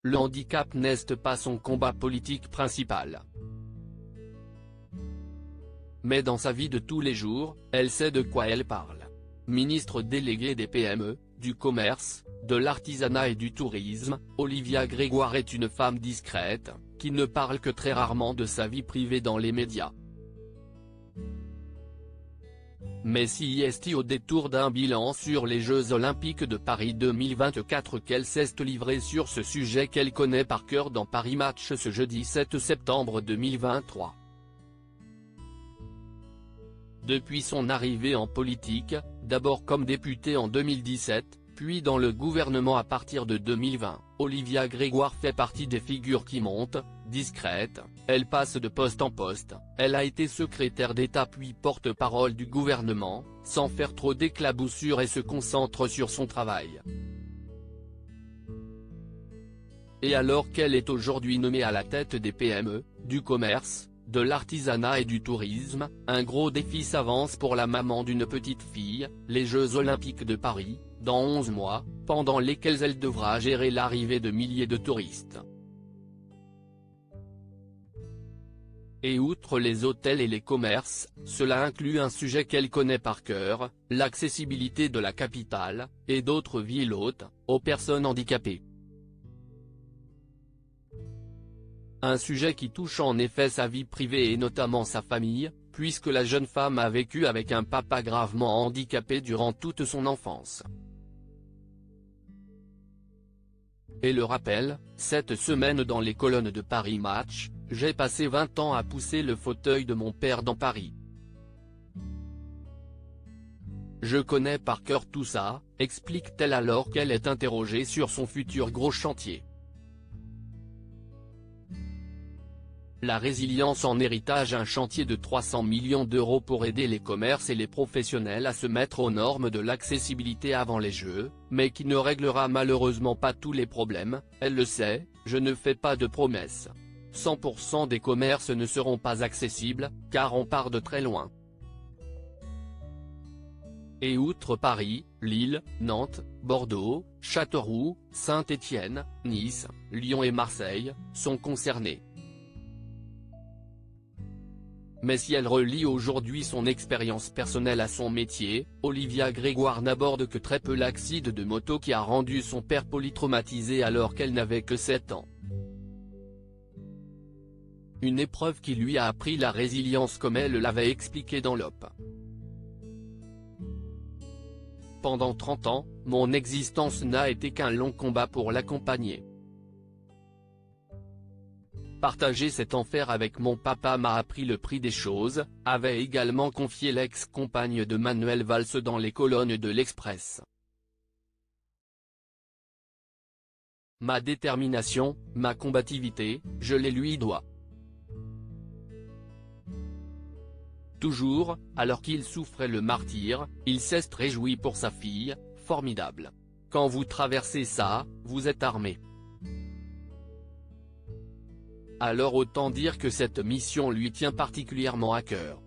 le handicap n'est pas son combat politique principal. Mais dans sa vie de tous les jours, elle sait de quoi elle parle. Ministre déléguée des PME, du commerce, de l'artisanat et du tourisme, Olivia Grégoire est une femme discrète, qui ne parle que très rarement de sa vie privée dans les médias. Mais si est au détour d'un bilan sur les Jeux Olympiques de Paris 2024 qu'elle s'est livrée sur ce sujet qu'elle connaît par cœur dans Paris Match ce jeudi 7 septembre 2023. Depuis son arrivée en politique, d'abord comme députée en 2017, puis dans le gouvernement à partir de 2020, Olivia Grégoire fait partie des figures qui montent, discrète, elle passe de poste en poste, elle a été secrétaire d'État puis porte-parole du gouvernement, sans faire trop d'éclaboussures et se concentre sur son travail. Et alors qu'elle est aujourd'hui nommée à la tête des PME, du commerce, de l'artisanat et du tourisme, un gros défi s'avance pour la maman d'une petite fille, les Jeux Olympiques de Paris, dans 11 mois, pendant lesquels elle devra gérer l'arrivée de milliers de touristes. Et outre les hôtels et les commerces, cela inclut un sujet qu'elle connaît par cœur, l'accessibilité de la capitale, et d'autres villes hôtes, aux personnes handicapées. Un sujet qui touche en effet sa vie privée et notamment sa famille, puisque la jeune femme a vécu avec un papa gravement handicapé durant toute son enfance. Et le rappel, cette semaine dans les colonnes de Paris Match, j'ai passé 20 ans à pousser le fauteuil de mon père dans Paris. Je connais par cœur tout ça, explique-t-elle alors qu'elle est interrogée sur son futur gros chantier. La résilience en héritage, un chantier de 300 millions d'euros pour aider les commerces et les professionnels à se mettre aux normes de l'accessibilité avant les Jeux, mais qui ne réglera malheureusement pas tous les problèmes, elle le sait, je ne fais pas de promesses. 100% des commerces ne seront pas accessibles, car on part de très loin. Et outre Paris, Lille, Nantes, Bordeaux, Châteauroux, Saint-Étienne, Nice, Lyon et Marseille, sont concernés. Mais si elle relie aujourd'hui son expérience personnelle à son métier, Olivia Grégoire n'aborde que très peu l'accident de moto qui a rendu son père polytraumatisé alors qu'elle n'avait que 7 ans. Une épreuve qui lui a appris la résilience comme elle l'avait expliqué dans l'OP. Pendant 30 ans, mon existence n'a été qu'un long combat pour l'accompagner. Partager cet enfer avec mon papa m'a appris le prix des choses, avait également confié l'ex-compagne de Manuel Valls dans les colonnes de l'Express. Ma détermination, ma combativité, je les lui dois. Toujours, alors qu'il souffrait le martyre, il s'est réjoui pour sa fille, formidable. Quand vous traversez ça, vous êtes armé. Alors autant dire que cette mission lui tient particulièrement à cœur.